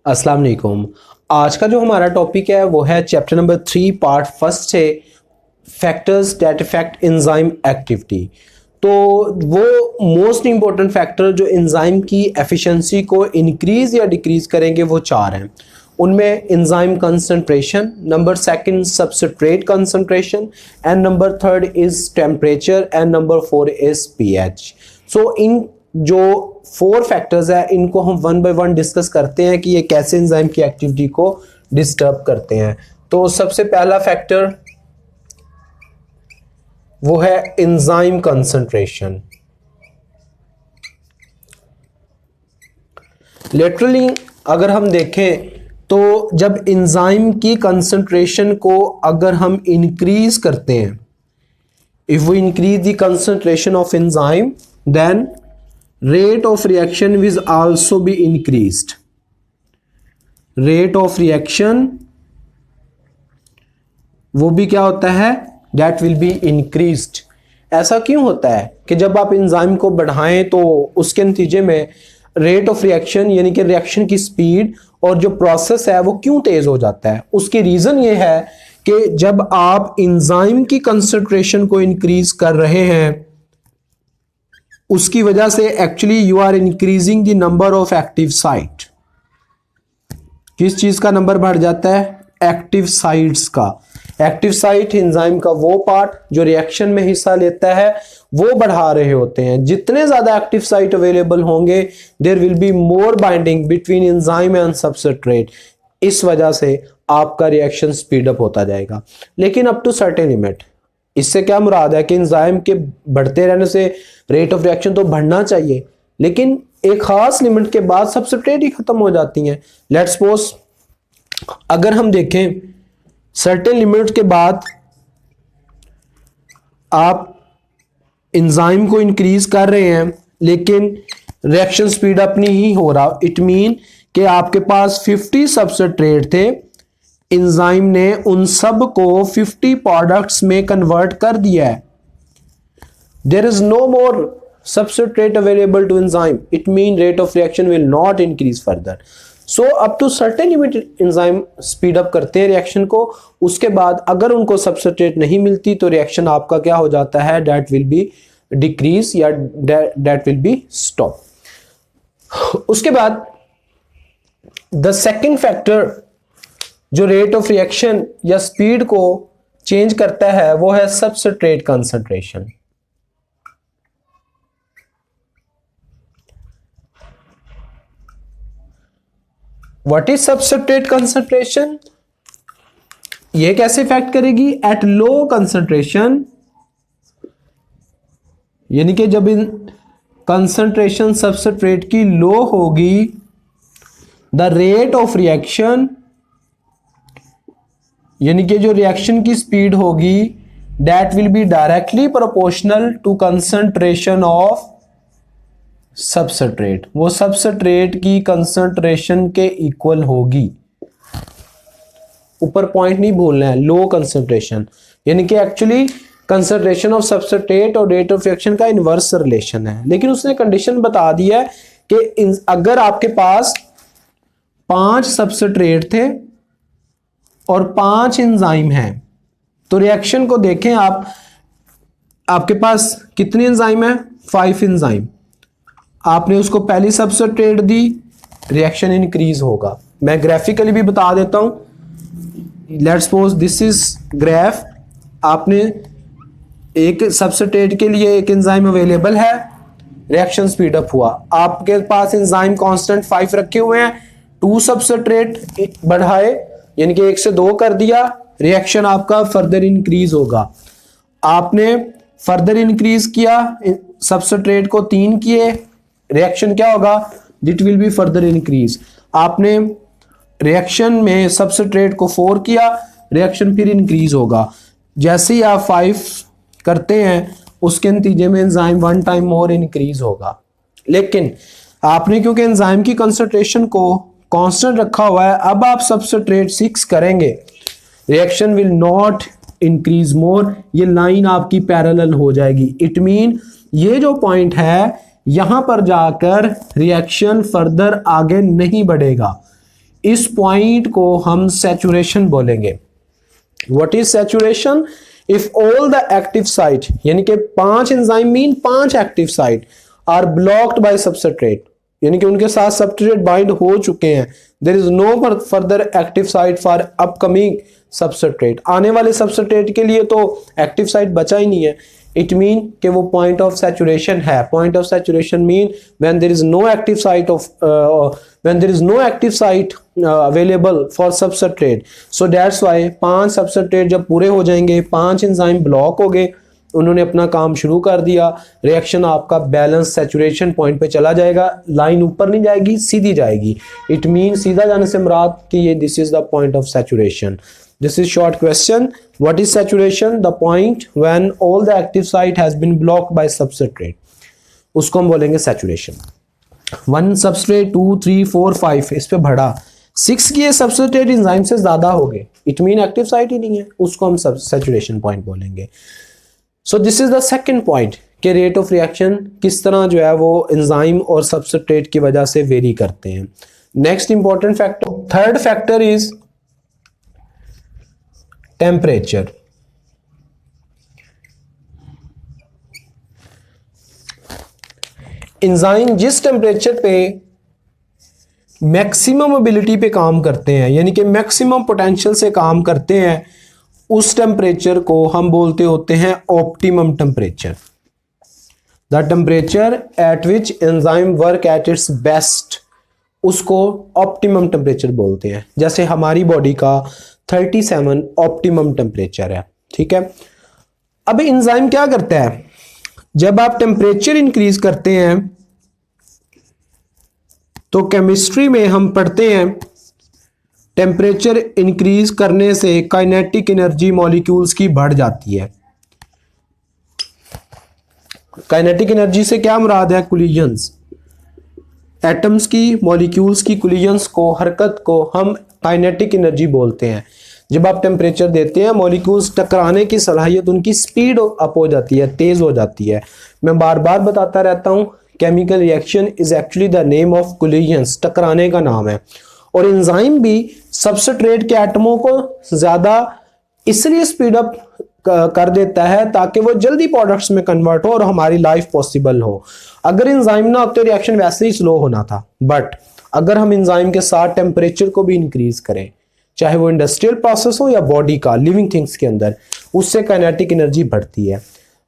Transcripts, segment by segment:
अस्सलाम वालेकुम। आज का जो हमारा टॉपिक है वो है चैप्टर नंबर 3 पार्ट फर्स्ट से factors that effect enzyme activity. तो वो मोस्ट इंपॉर्टेंट फैक्टर जो एंजाइम की एफिशिएंसी को इंक्रीज या डिक्रीज करेंगे वो चार हैं। उनमें enzyme concentration, number second substrate concentration, and number third is temperature, and number 4 is pH. So इन जो 4 फैक्टर्स है इनको हम वन बाय वन डिस्कस करते हैं कि ये कैसे एंजाइम की एक्टिविटी को डिस्टर्ब करते हैं। तो सबसे पहला फैक्टर वो है एंजाइम कंसंट्रेशन। लिटरली अगर हम देखें तो जब एंजाइम की कंसंट्रेशन को अगर हम इंक्रीज करते हैं, if we increase the concentration of enzyme then rate of reaction will also be increased. Rate of reaction वो भी क्या होता है, that will be increased. ऐसा क्यों होता है कि जब आप एंजाइम को बढ़ाएं तो उसके नतीजे में रेट ऑफ रिएक्शन यानी कि रिएक्शन की स्पीड और जो प्रोसेस है वो क्यों तेज हो जाता है? उसकी रीजन ये है कि जब आप एंजाइम की कंसंट्रेशन को इंक्रीज कर रहे हैं उसकी वजह से actually you are increasing the number of active site. किस चीज का नंबर बढ़ जाता है? एक्टिव साइट्स का। एक्टिव साइट एंजाइम का वो पार्ट जो रिएक्शन में हिस्सा लेता है वो बढ़ा रहे होते हैं। जितने ज्यादा एक्टिव साइट अवेलेबल होंगे there will be more binding between enzyme and substrate. इस वजह से आपका रिएक्शन स्पीड अप होता जाएगा, लेकिन अप टू सर्टेन लिमिट। इससे क्या मुराद है कि एंजाइम के बढ़ते रहने से रेट ऑफ रिएक्शन तो बढ़ना चाहिए, लेकिन एक खास लिमिट के बाद सबस्ट्रेट ही खत्म हो जाती हैं। लेट्स सपोज अगर हम देखें सर्टेन लिमिट के बाद आप एंजाइम को इंक्रीज कर रहे हैं लेकिन रिएक्शन स्पीड अप नहीं हो रहा, इट मीन कि आपके पास 50 सबस्ट्रेट थे, एंजाइम ने उन सब को 50 प्रोडक्ट्स में कन्वर्ट कर दिया है। There is no more substrate available to enzyme, it mean rate of reaction will not increase further. So up to certain limit enzyme speed up करते हैं रिएक्शन को, उसके बाद अगर उनको सबस्ट्रेट नहीं मिलती तो रिएक्शन आपका क्या हो जाता है, दैट विल बी डिक्रीज या दैट विल बी स्टॉप। उसके बाद द सेकेंड फैक्टर जो रेट ऑफ रिएक्शन या स्पीड को चेंज करता है वो है substrate concentration. What is substrate concentration? ये कैसे इफेक्ट करेगी? एट लो कंसंट्रेशन, यानी कि जब इन कंसंट्रेशन सबस्ट्रेट की लो होगी द रेट ऑफ रिएक्शन यानी कि जो रिएक्शन की स्पीड होगी that will be directly proportional to concentration of substrate. वो सबस्ट्रेट की कंसंट्रेशन के इक्वल होगी। ऊपर पॉइंट नहीं भूलना है, लो कंसंट्रेशन यानी कि एक्चुअली कंसंट्रेशन ऑफ सबस्ट्रेट और रेट ऑफ रिएक्शन का इनवर्स रिलेशन है, लेकिन उसने कंडीशन बता दी है कि अगर आपके पास 5 सबस्ट्रेट थे और 5 एंजाइम हैं तो रिएक्शन को देखें आप, आपके पास कितने एंजाइम है? 5 एंजाइम। आपने उसको पहली सबस्ट्रेट दी, रिएक्शन इंक्रीज होगा। मैं ग्राफिकली भी बता देता हूं। Let's suppose this is graph. आपने एक सबस्ट्रेट के लिए एक एंजाइम अवेलेबल है, रिएक्शन स्पीड अप हुआ। आपके पास एंजाइम कांस्टेंट 5 रखे हुए हैं, 2 सबस्ट्रेट बढ़ाए यानी कि 1 से 2 कर दिया, रिएक्शन आपका फर्दर इंक्रीज होगा। आपने फर्दर इंक्रीज किया, सबस्ट्रेट को 3 किए, रिएक्शन क्या होगा? It will be further increase. आपने रिएक्शन में सबस्ट्रेट को 4 किया, रिएक्शन फिर इंक्रीज होगा। जैसे ही आप 5 करते हैं उसके नतीजे में एंजाइम 1 टाइम मोर इंक्रीज होगा। लेकिन आपने क्योंकि एंजाइम की कंसंट्रेशन को कांस्टेंट रखा हुआ है, अब आप सबस्ट्रेट 6 करेंगे, reaction will not increase more, ये लाइन आपकी पैरेलल हो जाएगी। इट मीन ये जो पॉइंट है यहां पर जाकर रिएक्शन फर्दर आगे नहीं बढ़ेगा। इस पॉइंट को हम सैचुरेशन बोलेंगे। What is saturation? If all the active site, यानी कि 5 enzyme mean 5 active site are blocked by substrate, यानी कि उनके साथ सबस्ट्रेट बाइंड हो चुके हैं, there is no further active site for upcoming substrate, आने वाले सबस्ट्रेट के लिए तो एक्टिव साइट बचा ही नहीं है, इट मीन कि वो पॉइंट ऑफ सैचुरेशन है। Point of saturation mean when there is no active site of when there is no active site available for substrate, so that's why 5 substrate जब पूरे हो जाएंगे, 5 एंजाइम ब्लॉक हो गए, उन्होंने अपना काम शुरू कर दिया, रिएक्शन आपका बैलेंस सैचुरेशन पॉइंट पे चला जाएगा, लाइन ऊपर नहीं जाएगी, सीधी जाएगी। इट मीन सीधा जाने से मुराद कि ये this is the point of saturation. This is short question, what is saturation? The point when all the active site has been blocked by substrate, उसको हम बोलेंगे सैचुरेशन। 1 सबस्ट्रेट 2 3 4 5 इस पे बढ़ा, 6 की सबस्ट्रेट एंजाइम से ज्यादा हो गए, इट मीन एक्टिव साइट ही नहीं है, उसको हम सैचुरेशन पॉइंट बोलेंगे। So this is the second point कि रेट ऑफ रिएक्शन किस तरह जो है वो एंजाइम और सबस्ट्रेट की वजह से वेरी करते हैं। Next important factor, third factor is temperature. Enzyme जिस टेम्परेचर पे मैक्सिमम एबिलिटी पे काम करते हैं, यानी कि मैक्सिमम पोटेंशियल से काम करते हैं, उस टेम्परेचर को हम बोलते होते हैं optimum temperature. The temperature at which enzyme work at its best, उसको ऑप्टिमम टेम्परेचर बोलते हैं। जैसे हमारी बॉडी का 37 ऑप्टिमम टेम्परेचर है, ठीक है। अब एंजाइम क्या करता है, जब आप टेम्परेचर इंक्रीज करते हैं तो केमिस्ट्री में हम पढ़ते हैं टेम्परेचर इंक्रीज करने से काइनेटिक एनर्जी मॉलिक्यूल्स की बढ़ जाती है। काइनेटिक एनर्जी से क्या मुराद है? कोलिजन्स, एटम्स की, मॉलिक्यूल्स की कोलिजन्स को, हरकत को हम काइनेटिक एनर्जी बोलते हैं। जब आप टेम्परेचर देते हैं, मॉलिक्यूल्स टकराने की सलाहियत, उनकी स्पीड अप हो जाती है, तेज हो जाती है। मैं बार बार बताता रहता हूं, chemical reaction is actually the name of collisions, टकराने का नाम है। और एंजाइम भी सबस्ट्रेट के एटमों को ज्यादा इसलिए स्पीड अप कर देता है ताकि वो जल्दी प्रोडक्ट्स में कन्वर्ट हो और हमारी लाइफ पॉसिबल हो। अगर एंजाइम ना होते रिएक्शन वैसे ही स्लो होना था, बट अगर हम एंजाइम के साथ टेम्परेचर को भी इंक्रीज करें, चाहे वो इंडस्ट्रियल प्रोसेस हो या बॉडी का, लिविंग थिंग्स के अंदर, उससे काइनेटिक एनर्जी बढ़ती है।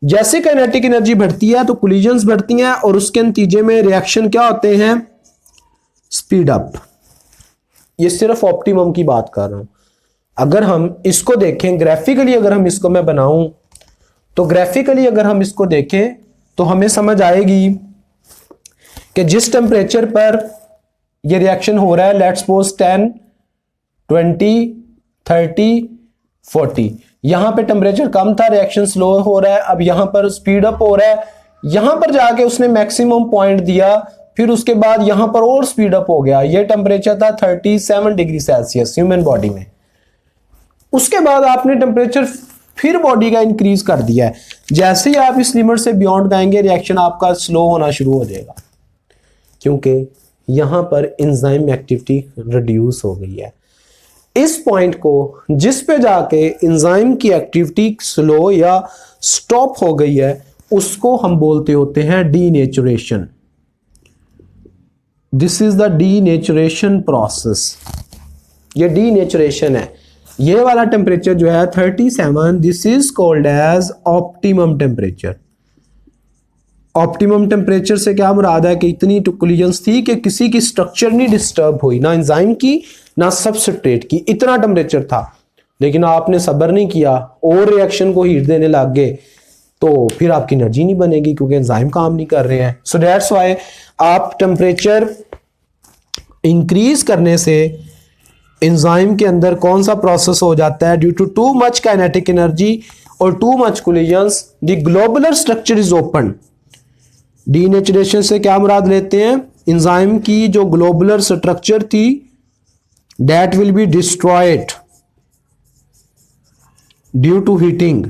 जैसे काइनेटिक एनर्जी बढ़ती है तो कोलिजन्स बढ़ती हैं और उसके नतीजे में रिएक्शन क्या होते हैं? Speed up. ये सिर्फ ऑप्टिमम की बात कर रहा हूं। अगर हम इसको देखें ग्राफिकली, अगर हम इसको मैं बनाऊं तो ग्राफिकली अगर हम इसको देखें तो हमें समझ आएगी कि जिस टेम्परेचर पर ये रिएक्शन हो रहा है, लेट्स सपोज 10 20 30 40, यहां पे टेम्परेचर कम था, रिएक्शन स्लो हो रहा है, अब यहां पर स्पीड अप हो रहा है, यहां पर जाके उसने मैक्सिमम पॉइंट दिया, फिर उसके बाद यहां पर और स्पीड अप हो गया। ये टेम्परेचर था 37 डिग्री सेल्सियस ह्यूमन बॉडी में। उसके बाद आपने टेम्परेचर फिर बॉडी का इंक्रीज कर दिया है। जैसे ही आप इस लिमिट से बियॉन्ड जाएंगे, रिएक्शन आपका स्लो होना शुरू हो जाएगा, क्योंकि यहां पर एंजाइम एक्टिविटी रिड्यूस हो गई है। इस पॉइंट को जिस पे जाके एंजाइम की एक्टिविटी स्लो या स्टॉप हो गई है, उसको हम बोलते होते हैं denaturation. This is the denaturation process. ये डीनेचुरेशन है। ये वाला टेम्परेचर जो है 37, this is called as optimum temperature. Optimum temperature से क्या मुराद है कि इतनी कोलिजन्स थी कि किसी की स्ट्रक्चर नहीं डिस्टर्ब हुई, ना एंजाइम की ना सबस्ट्रेट की, इतना टेम्परेचर था। लेकिन आपने सब्र नहीं किया और रिएक्शन को हीट देने लग गए, तो फिर आपकी एनर्जी नहीं बनेगी क्योंकि एंजाइम काम नहीं कर रहे हैं। सो दैट्स व्हाई आप टेम्परेचर इंक्रीज करने से एंजाइम के अंदर कौन सा प्रोसेस हो जाता है? Due to much kinetic energy और too much collisions the globular structure is open. Denaturation से क्या मुराद लेते हैं? एंजाइम की जो ग्लोबुलर स्ट्रक्चर थी that will be destroyed due to heating.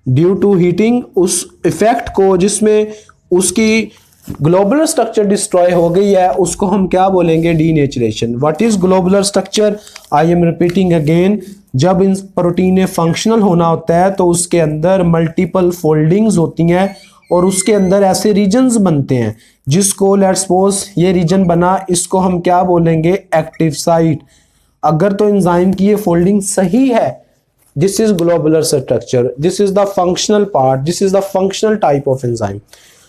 Due to heating उस इफेक्ट को जिसमें उसकी ग्लोबुलर स्ट्रक्चर डिस्ट्रॉय हो गई है, उसको हम क्या बोलेंगे? Denaturation. What is globular structure? I am repeating again, जब इन प्रोटीन ने फंक्शनल होना होता है तो उसके अंदर मल्टीपल फोल्डिंग्स होती हैं और उसके अंदर ऐसे रीजन्स बनते हैं जिसको, लेट्स सपोज ये रीजन बना, इसको हम क्या बोलेंगे? Active site. अगर तो एंजाइम की ये फोल्डिंग सही है, this is globular structure, this is the functional part, this is the functional type of enzyme.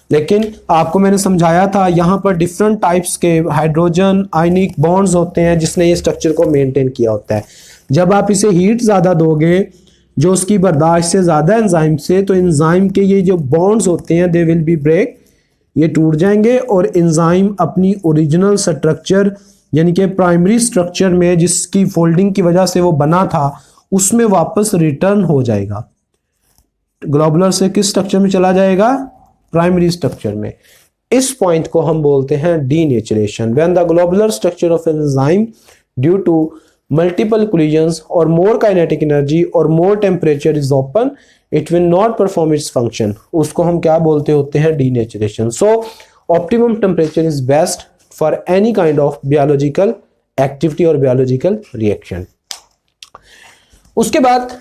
लेकिन आपको मैंने समझाया था यहाँ पर डिफरेंट टाइप्स के हाइड्रोजन आयनिक बॉन्ड्स होते हैं जिसने ये स्ट्रक्चर को मेंटेन किया होता है। जब आप इसे हीट ज़्यादा दोगे, जो उसकी बर्दाश्त से ज़्यादा एंजाइम से, तो एंजाइम के ये जो बॉन्ड्स होते हैं दे विल बी ब्रेक, ये टूट जाएंगे और एंजाइम अपनी ओरिजिनल स्ट्रक्चर यानी कि प्राइमरी स्ट्रक्चर में जिसकी फोल्डिंग की वजह से वो बना था उसमें वापस रिटर्न हो जाएगा। ग्लोबुलर से किस स्ट्रक्चर में चला जाएगा? प्राइमरी स्ट्रक्चर में। इस पॉइंट को हम बोलते हैं denaturation. When the globular structure of enzyme due to multiple collisions और मोर काइनेटिक एनर्जी और more temperature is open, it will not perform its function, उसको हम क्या बोलते होते हैं? Denaturation. So optimum temperature is best for any kind of biological activity और biological reaction. उसके बाद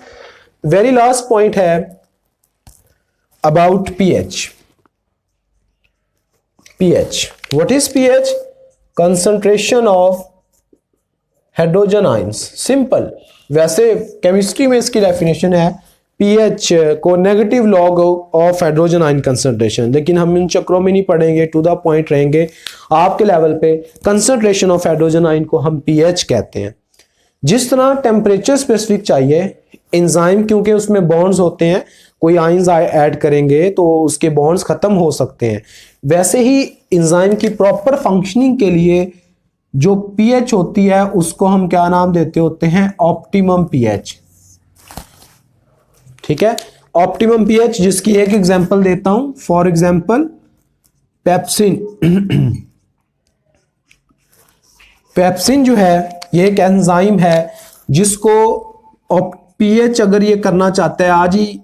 वेरी लास्ट पॉइंट है about pH. pH. What is pH? Concentration of hydrogen ions. Simple, वैसे केमिस्ट्री में इसकी डेफिनेशन है pH को negative log of hydrogen ion concentration, लेकिन हम इन चक्रों में नहीं पढ़ेंगे, टू द पॉइंट रहेंगे। आपके लेवल पे कंसंट्रेशन ऑफ हाइड्रोजन आयन को हम pH कहते हैं। जिस तरह टेम्परेचर स्पेसिफिक चाहिए एंजाइम, क्योंकि उसमें बॉन्ड्स होते हैं, कोई आयंस ऐड करेंगे तो उसके बॉन्ड्स खत्म हो सकते हैं, वैसे ही एंजाइम की प्रॉपर फंक्शनिंग के लिए जो पीएच होती है उसको हम क्या नाम देते होते हैं? Optimum pH. ठीक है, ऑप्टिमम पीएच, जिसकी एक एग्जांपल देता हूं। For example pepsin. पेप्सिन जो है ये एक एंजाइम है जिसको पीएच अगर ये करना चाहता है, आज ही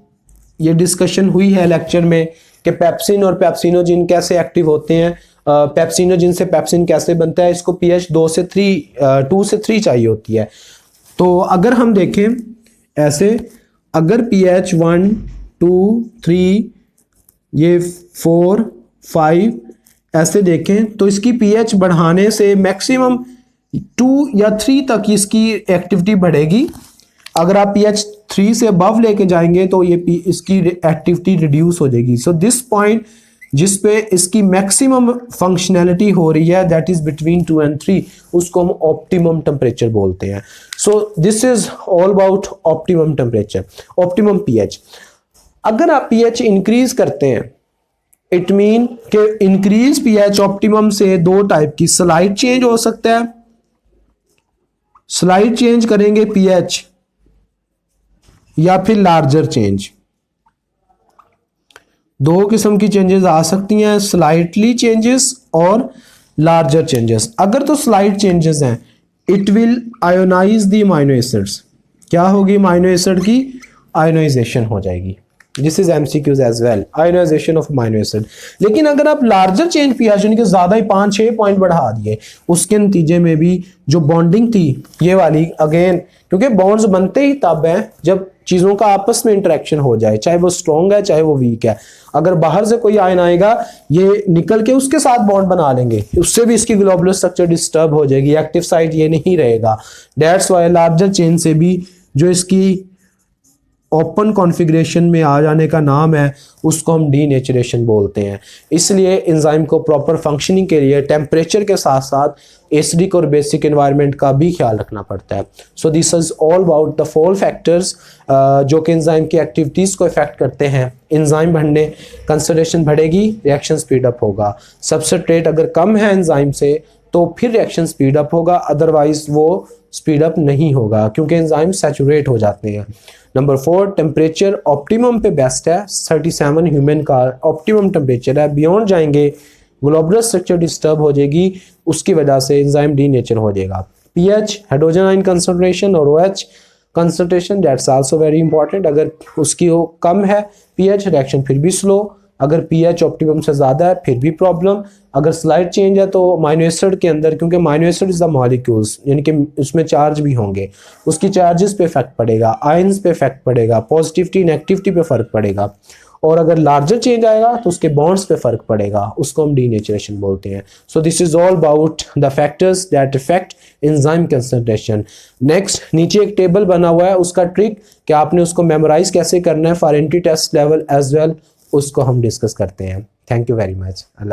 ये डिस्कशन हुई है लेक्चर में कि पेप्सिन और पेप्सिनोजिन कैसे एक्टिव होते हैं, पेप्सिनोजिन से पेप्सिन कैसे बनता है। इसको पीएच 2 से 3 चाहिए होती है। तो अगर हम देखें ऐसे, अगर पीएच 1 2 3 ये 4 5 ऐसे देखें तो इसकी पीएच बढ़ाने से मैक्सिमम 2 या 3 तक इसकी एक्टिविटी बढ़ेगी। अगर आप pH 3 से अबव लेके जाएंगे तो ये इसकी एक्टिविटी रिड्यूस हो जाएगी। सो दिस पॉइंट जिस पे इसकी मैक्सिमम फंक्शनैलिटी हो रही है दैट इज बिटवीन 2 and 3, उसको हम ऑप्टिमम टेम्परेचर बोलते हैं। So this is all about optimum temperature, optimum pH। अगर आप pH इंक्रीज करते हैं, इट मीन कि इंक्रीज pH ऑप्टिमम से 2 टाइप की, स्लाइड चेंज हो सकता है, स्लाइड चेंज करेंगे pH, या फिर लार्जर चेंज। 2 किस्म की चेंजेस आ सकती हैं, स्लाइटली चेंजेस और लार्जर चेंजेस। अगर तो स्लाइट चेंजेस हैं, it will ionize the amino acids. क्या होगी? अमीनो एसिड की आयोनाइजेशन हो जाएगी। This is MCQs as well, ionization of amino acid. लेकिन अगर आप लार्जर चेंज पीएच यानी कि ज्यादा ही 5-6 पॉइंट बढ़ा दिए, उसके नतीजे में भी जो बॉन्डिंग थी ये वाली, अगेन क्योंकि बॉन्ड्स बनते ही तब हैं जब चीजों का आपस में इंटरेक्शन हो जाए, चाहे वो स्ट्रॉन्ग है चाहे वो वीक है। अगर बाहर से कोई आयन आएगा ये निकल के उसके साथ बॉन्ड बना लेंगे, उससे भी इसकी ग्लोबुलर स्ट्रक्चर डिस्टर्ब हो जाएगी, एक्टिव साइट ये नहीं रहेगा। दैट्स व्हाई लार्जर चेन से भी जो इसकी ओपन कॉन्फ़िगरेशन में आ जाने का नाम है उसको हम डीनेचुरेशन बोलते हैं। इसलिए एंजाइम को प्रॉपर फंक्शनिंग के लिए टेम्परेचर के साथ साथ एसिडिक और बेसिक एनवायरनमेंट का भी ख्याल रखना पड़ता है। So this is all about the 4 factors जो कि एंजाइम की एक्टिविटीज़ को इफेक्ट करते हैं। एंजाइम बढ़ने, कंसंट्रेशन बढ़ेगी, रिएक्शन स्पीड अप होगा। सबस्ट्रेट अगर कम है एंजाइम से तो फिर रिएक्शन स्पीड अप होगा, अदरवाइज वो स्पीड अप नहीं होगा क्योंकि एंजाइम सैचुरेट हो जाते हैं। नंबर 4, टेम्परेचर ऑप्टिमम पे बेस्ट है। 37 ह्यूमन का ऑप्टिमम टेम्परेचर है, बियॉन्ड जाएंगे ग्लोबुलर स्ट्रक्चर डिस्टर्ब हो जाएगी, उसकी वजह से एंजाइम डीनेचर हो जाएगा। पीएच, हाइड्रोजन आयन कंसंट्रेशन और OH concentration, that's also very important. अगर उसकी कम है पीएच, रिएक्शन फिर भी स्लो, अगर पीएच ऑप्टिमम से ज़्यादा है फिर भी प्रॉब्लम, अगर स्लाइड चेंज है तो अमाइनो एसिड के अंदर, क्योंकि amino acid is the molecules यानी कि उसमें चार्ज भी होंगे, उसकी चार्जेस पे इफेक्ट पड़ेगा, आयंस पे इफेक्ट पड़ेगा, पॉजिटिविटी नेगेटिविटी पे फर्क पड़ेगा, और अगर लार्जर चेंज आएगा तो उसके बॉन्ड्स पे फर्क पड़ेगा, उसको हम डीनेचुरेशन बोलते हैं। So this is all about the factors that effect enzyme concentration. Next नीचे एक टेबल बना हुआ है, उसका ट्रिक कि आपने उसको मेमोराइज कैसे करना है for entry test level as well, उसको हम डिस्कस करते हैं। Thank you very much. Allah.